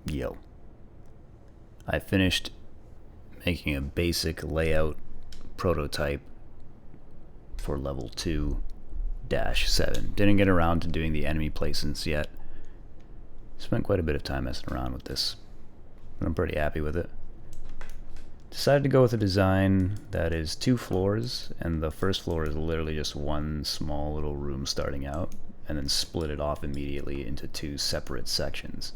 Yo. I finished making a basic layout prototype for level 2-7. Didn't get around to doing the enemy placements yet. Spent quite a bit of time messing around with this, but I'm pretty happy with it. Decided to go with a design that is 2 floors, and the first floor is literally just one small little room starting out, and then split it off immediately into 2 separate sections.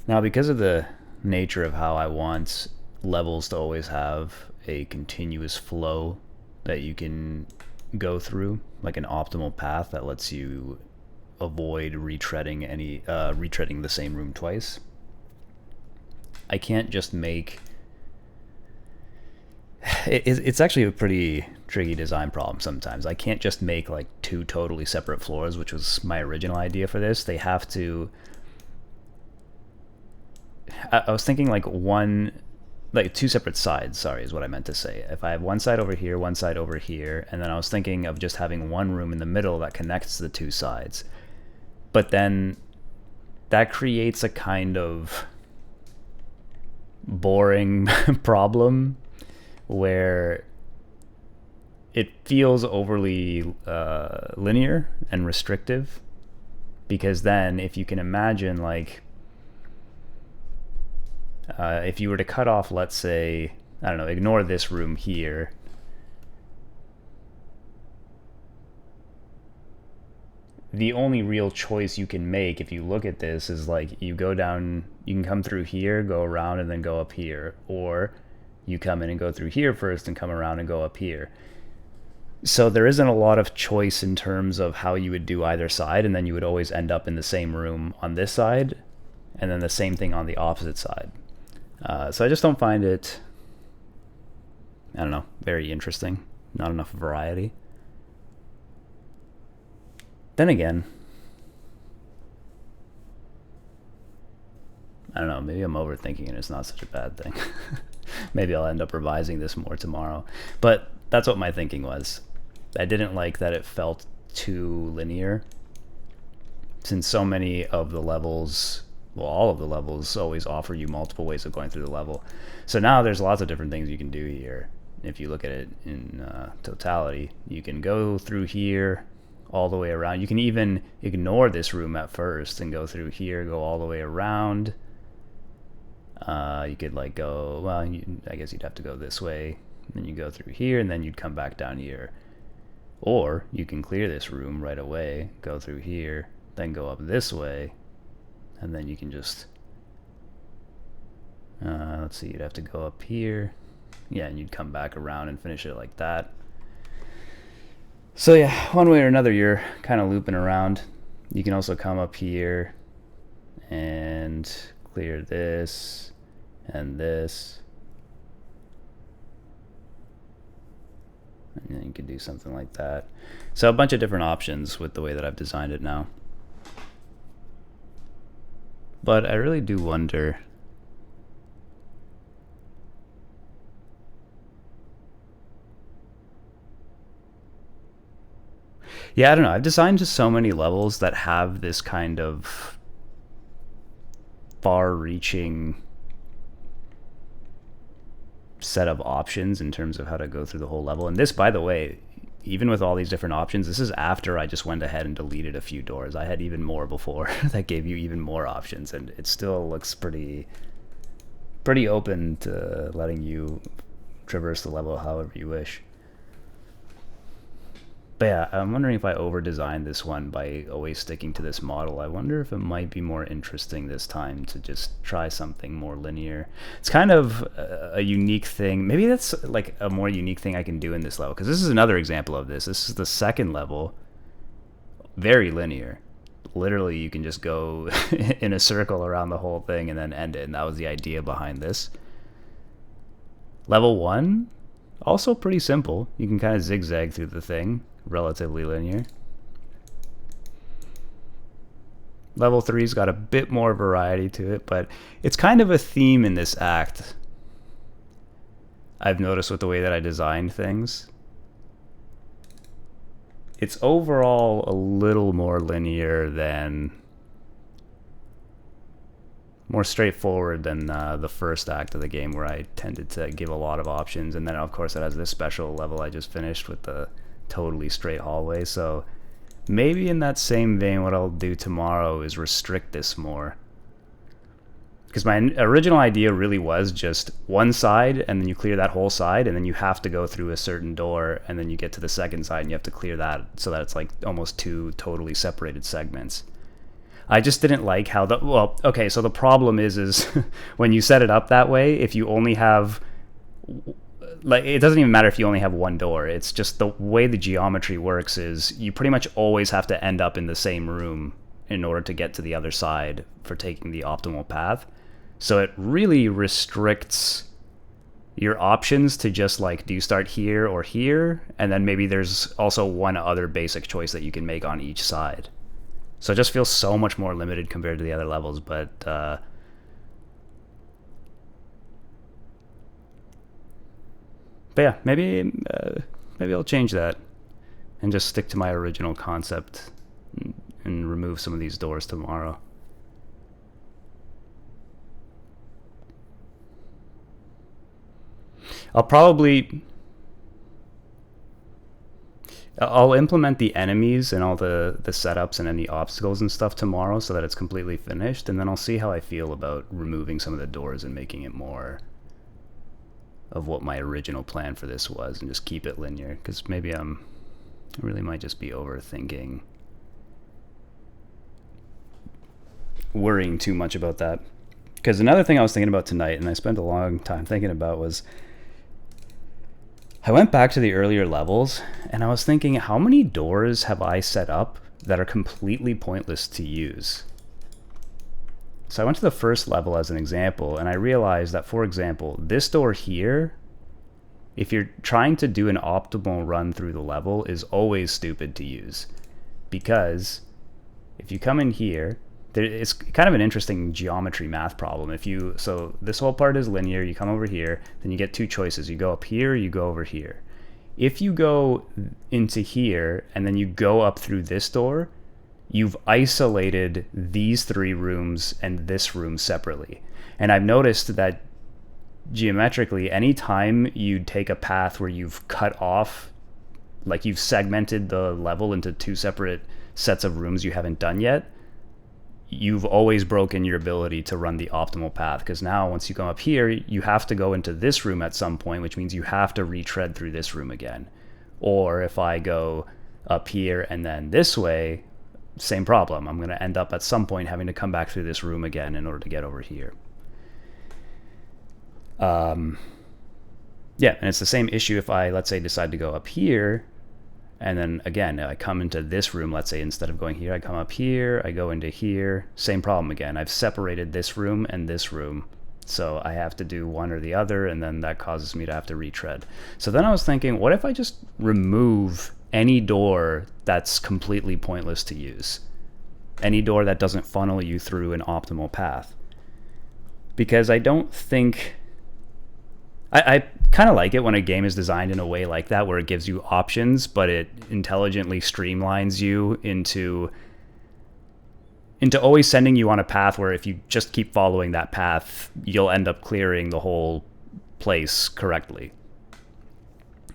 Now, because of the nature of how I want levels to always have a continuous flow that you can go through, like an optimal path that lets you avoid retreading the same room twice, I can't just make it's actually a pretty tricky design problem sometimes. I can't just make like 2 totally separate floors, which was my original idea for this. They have to I was thinking like 2 separate sides, sorry, is what I meant to say. If I have one side over here, one side over here, and then I was thinking of just having one room in the middle that connects the 2 sides. But then that creates a kind of boring problem where it feels overly linear and restrictive. Because then, if you can imagine, like, if you were to cut off, let's say, I don't know, ignore this room here. The only real choice you can make if you look at this is like you go down, you can come through here, go around, and then go up here. Or you come in and go through here first and come around and go up here. So there isn't a lot of choice in terms of how you would do either side, and then you would always end up in the same room on this side, and then the same thing on the opposite side. So I just don't find it, I don't know, very interesting. Not enough variety. Then again, I don't know, maybe I'm overthinking it. It's not such a bad thing. Maybe I'll end up revising this more tomorrow. But that's what my thinking was. I didn't like that it felt too linear, since so many of the levels, well, all of the levels always offer you multiple ways of going through the level. So now there's lots of different things you can do here. If you look at it in totality, you can go through here all the way around. You can even ignore this room at first and go through here, go all the way around. You could like go, well, I guess you'd have to go this way, then you go through here, and then you'd come back down here. Or you can clear this room right away, go through here, then go up this way, and then you can just, let's see, you'd have to go up here, yeah, and you'd come back around and finish it like that. So yeah, one way or another, you're kind of looping around. You can also come up here and clear this and this, and then you could do something like that. So a bunch of different options with the way that I've designed it now. But I really do wonder, yeah, I don't know. I've designed just so many levels that have this kind of far-reaching set of options in terms of how to go through the whole level. And this, by the way, even with all these different options, this is after I just went ahead and deleted a few doors. I had even more before that gave you even more options, and it still looks pretty open to letting you traverse the level however you wish. But yeah, I'm wondering if I over-designed this one by always sticking to this model. I wonder if it might be more interesting this time to just try something more linear. It's kind of a unique thing. Maybe that's like a more unique thing I can do in this level, because this is another example of this. This is the second level, very linear. Literally, you can just go in a circle around the whole thing and then end it, and that was the idea behind this. Level 1, also pretty simple. You can kind of zigzag through the thing. Relatively linear. Level 3's got a bit more variety to it, but it's kind of a theme in this act, I've noticed, with the way that I designed things. It's overall a little more linear than more straightforward than the first act of the game, where I tended to give a lot of options. And then of course it has this special level I just finished with the totally straight hallway. So maybe in that same vein, what I'll do tomorrow is restrict this more. Because my original idea really was just one side, and then you clear that whole side, and then you have to go through a certain door, and then you get to the second side, and you have to clear that, so that it's like almost two totally separated segments. I just didn't like how the... Well, okay, so the problem is when you set it up that way, if you only have... Like, it doesn't even matter if you only have one door. It's just the way the geometry works is you pretty much always have to end up in the same room in order to get to the other side for taking the optimal path. So it really restricts your options to just like, do you start here or here? And then maybe there's also one other basic choice that you can make on each side. So it just feels so much more limited compared to the other levels, but yeah, maybe I'll change that and just stick to my original concept and remove some of these doors tomorrow. I'll implement the enemies and all the setups and any obstacles and stuff tomorrow so that it's completely finished, and then I'll see how I feel about removing some of the doors and making it more of what my original plan for this was, and just keep it linear, because maybe I really might just be overthinking, worrying too much about that. Because another thing I was thinking about tonight, and I spent a long time thinking about, was I went back to the earlier levels, and I was thinking, how many doors have I set up that are completely pointless to use? So I went to the first level as an example, and I realized that, for example, this door here, if you're trying to do an optimal run through the level, is always stupid to use. Because if you come in here, it's kind of an interesting geometry math problem. So this whole part is linear, you come over here, then you get two choices. You go up here, you go over here. If you go into here, and then you go up through this door, you've isolated these three rooms and this room separately. And I've noticed that geometrically, anytime you take a path where you've cut off, like you've segmented the level into two separate sets of rooms you haven't done yet, you've always broken your ability to run the optimal path. Because now once you come up here, you have to go into this room at some point, which means you have to retread through this room again. Or if I go up here and then this way, same problem. I'm going to end up at some point having to come back through this room again in order to get over here. Yeah, and it's the same issue if I, let's say, decide to go up here, and then again, I come into this room, let's say, instead of going here, I come up here, I go into here, same problem again. I've separated this room and this room, so I have to do one or the other, and then that causes me to have to retread. So then I was thinking, what if I just remove any door that's completely pointless to use? Any door that doesn't funnel you through an optimal path? Because I don't think... I kind of like it when a game is designed in a way like that, where it gives you options, but it intelligently streamlines you into always sending you on a path where if you just keep following that path, you'll end up clearing the whole place correctly.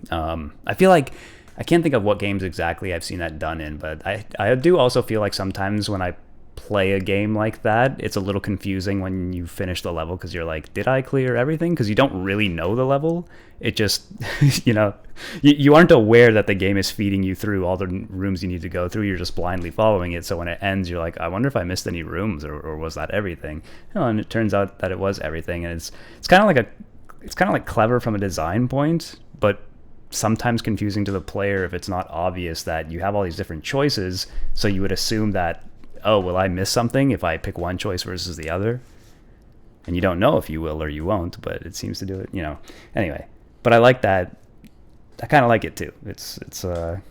I feel like I can't think of what games exactly I've seen that done in, but I do also feel like sometimes when I play a game like that, it's a little confusing when you finish the level, because you're like, did I clear everything? Because you don't really know the level. It just, you aren't aware that the game is feeding you through all the rooms you need to go through. You're just blindly following it. So when it ends, you're like, I wonder if I missed any rooms, or was that everything? And it turns out that it was everything. And it's kind of like clever from a design point, but sometimes confusing to the player if it's not obvious that you have all these different choices. So you would assume that, oh, will I miss something if I pick one choice versus the other? And you don't know if you will or you won't, but it seems to do it, Anyway, but I like that. I kind of like it too. It's a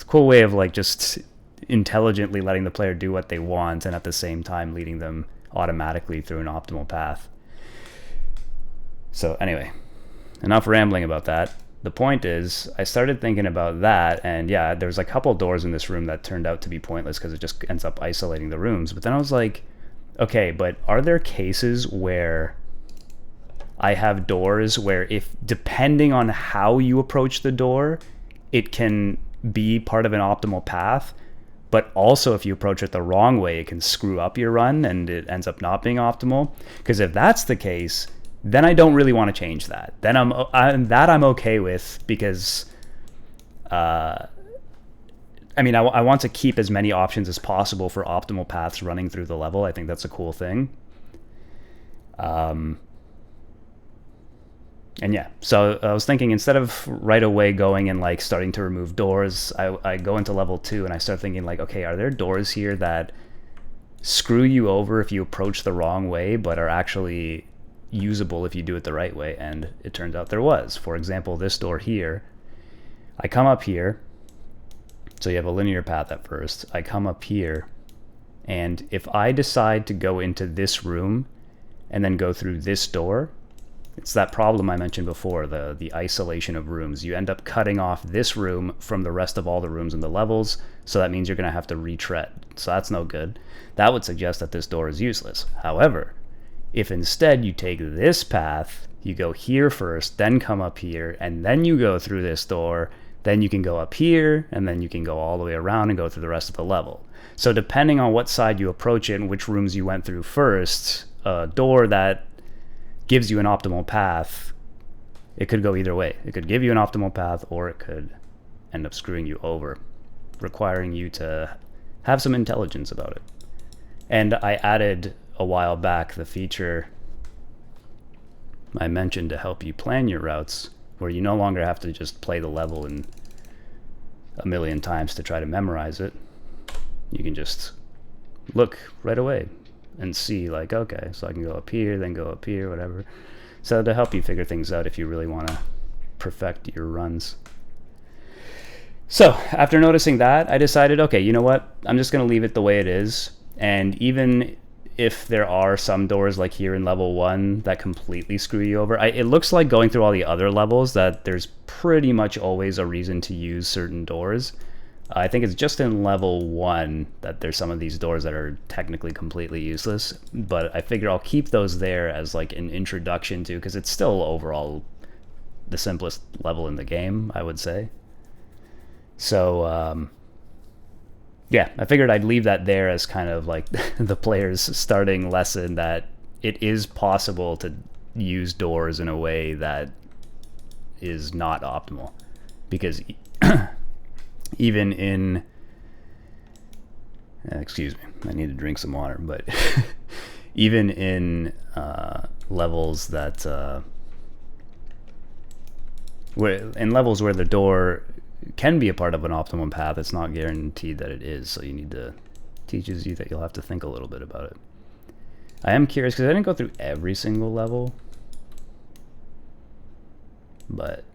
cool way of like just intelligently letting the player do what they want, and at the same time leading them automatically through an optimal path. So anyway, enough rambling about that. The point is, I started thinking about that, and yeah, there's a couple doors in this room that turned out to be pointless because it just ends up isolating the rooms. But then I was like, Okay, but are there cases where I have doors where, if depending on how you approach the door, it can be part of an optimal path, but also if you approach it the wrong way, it can screw up your run and it ends up not being optimal? Because if that's the case, then I don't really want to change that. Then I'm okay with, because I mean, I want to keep as many options as possible for optimal paths running through the level. I think that's a cool thing. And yeah, so I was thinking, instead of right away going and like starting to remove doors, I go into level 2 and I start thinking like, okay, are there doors here that screw you over if you approach the wrong way, but are actually usable if you do it the right way? And it turns out there was. For example, this door here, I come up here, so you have a linear path at first. I come up here, and if I decide to go into this room and then go through this door, it's that problem I mentioned before, the isolation of rooms. You end up cutting off this room from the rest of all the rooms in the levels, so that means you're going to have to retread. So that's no good. That would suggest that this door is useless. However, if instead you take this path, you go here first, then come up here, and then you go through this door, then you can go up here, and then you can go all the way around and go through the rest of the level. So depending on what side you approach it and which rooms you went through first, a door that gives you an optimal path, it could go either way. It could give you an optimal path, or it could end up screwing you over, requiring you to have some intelligence about it. And I added a while back the feature I mentioned to help you plan your routes, where you no longer have to just play the level in a million times to try to memorize it. You can just look right away and see like, okay, so I can go up here, then go up here, whatever. So to help you figure things out if you really want to perfect your runs. So after noticing that, I decided, okay, you know what? I'm just going to leave it the way it is. And even if there are some doors like here in level 1 that completely screw you over, it looks like going through all the other levels that there's pretty much always a reason to use certain doors. I think it's just in level 1 that there's some of these doors that are technically completely useless, but I figure I'll keep those there as like an introduction to, because it's still overall the simplest level in the game, I would say. So yeah, I figured I'd leave that there as kind of like the player's starting lesson, that it is possible to use doors in a way that is not optimal. Because even in, excuse me, I need to drink some water, but even in levels that, in levels where the door can be a part of an optimum path, it's not guaranteed that it is, so you need to, teaches you that you'll have to think a little bit about it. I am curious, because I didn't go through every single level, but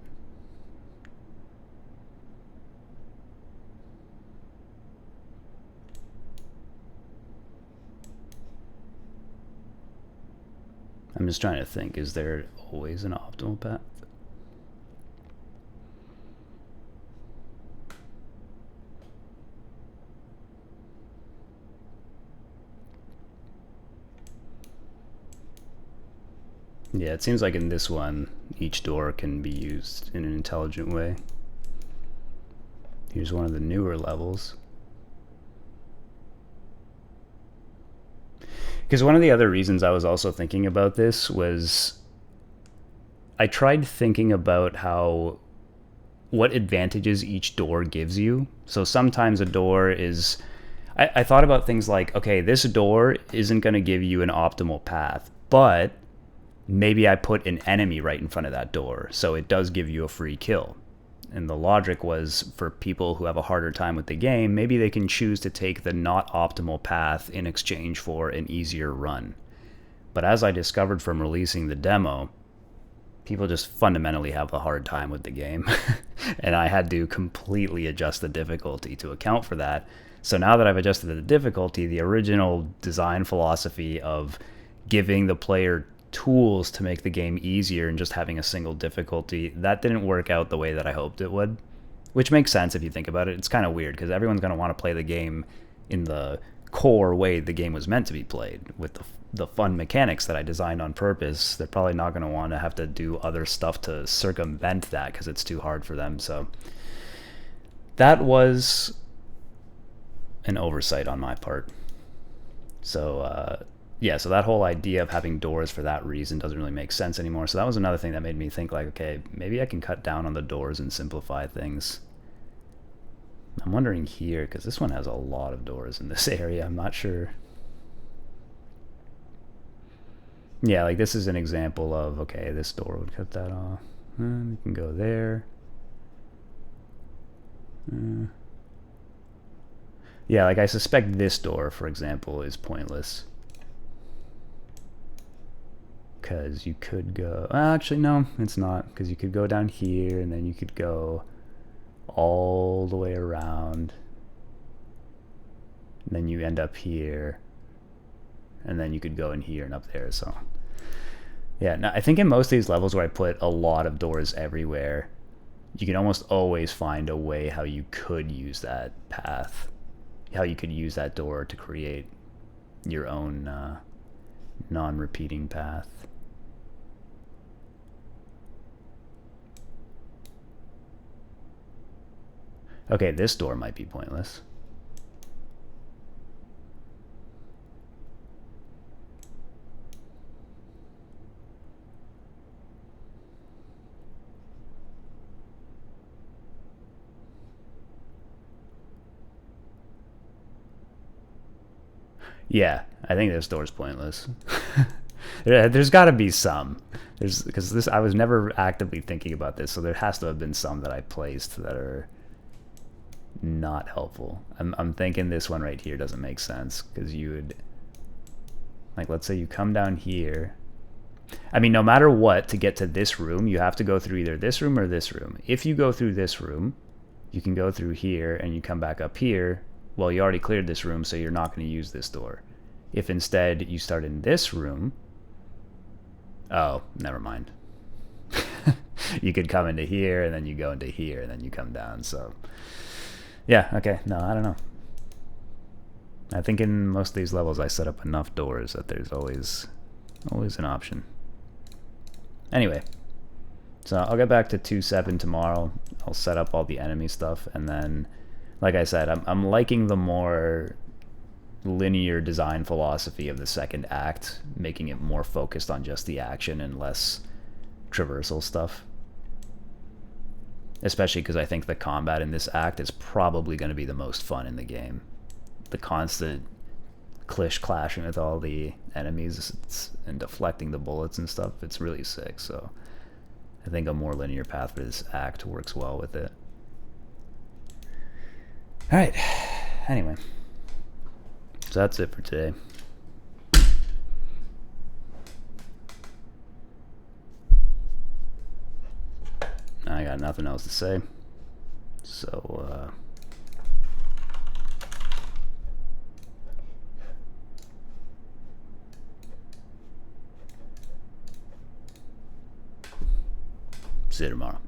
I'm just trying to think, is there always an optimal path? Yeah, it seems like in this one, each door can be used in an intelligent way. Here's one of the newer levels. Because one of the other reasons I was also thinking about this was I tried thinking about what advantages each door gives you. So sometimes a door is, I thought about things like, okay, this door isn't going to give you an optimal path, but maybe I put an enemy right in front of that door, so it does give you a free kill. And the logic was, for people who have a harder time with the game, maybe they can choose to take the not optimal path in exchange for an easier run. But as I discovered from releasing the demo, people just fundamentally have a hard time with the game. And I had to completely adjust the difficulty to account for that. So now that I've adjusted the difficulty, the original design philosophy of giving the player tools to make the game easier and just having a single difficulty, that didn't work out the way that I hoped it would. Which makes sense if you think about it. It's kind of weird because everyone's going to want to play the game in the core way the game was meant to be played, with the fun mechanics that I designed on purpose. They're probably not going to want to have to do other stuff to circumvent that because it's too hard for them. So that was an oversight on my part. So yeah, so that whole idea of having doors for that reason doesn't really make sense anymore. So that was another thing that made me think, like, okay, maybe I can cut down on the doors and simplify things. I'm wondering here, because this one has a lot of doors in this area. I'm not sure. Yeah, like this is an example of, okay, this door would cut that off. You can go there. Yeah, like I suspect this door, for example, is pointless. Because you could go... actually, no, it's not. Because you could go down here, and then you could go all the way around. And then you end up here. And then you could go in here and up there, so... Yeah, now, I think in most of these levels where I put a lot of doors everywhere, you can almost always find a way how you could use that path. How you could use that door to create your own non-repeating path. Okay, this door might be pointless. Yeah, I think this door's pointless. There's got to be some. Because this, I was never actively thinking about this, so there has to have been some that I placed that are not helpful. I'm thinking this one right here doesn't make sense, because you would, like, let's say you come down here. I mean, no matter what, to get to this room, you have to go through either this room or this room. If you go through this room, you can go through here and you come back up here. Well, you already cleared this room, so you're not going to use this door. If instead you start in this room, oh, never mind. You could come into here, and then you go into here, and then you come down, so... Yeah, okay, no, I don't know. I think in most of these levels I set up enough doors that there's always an option. Anyway, so I'll get back to 2.7 tomorrow. I'll set up all the enemy stuff, and then... Like I said, I'm liking the more linear design philosophy of the second act, making it more focused on just the action and less traversal stuff. Especially because I think the combat in this act is probably going to be the most fun in the game. The constant clashing with all the enemies and deflecting the bullets and stuff, it's really sick. So I think a more linear path for this act works well with it. Alright, anyway, so that's it for today. I got nothing else to say, so see you tomorrow.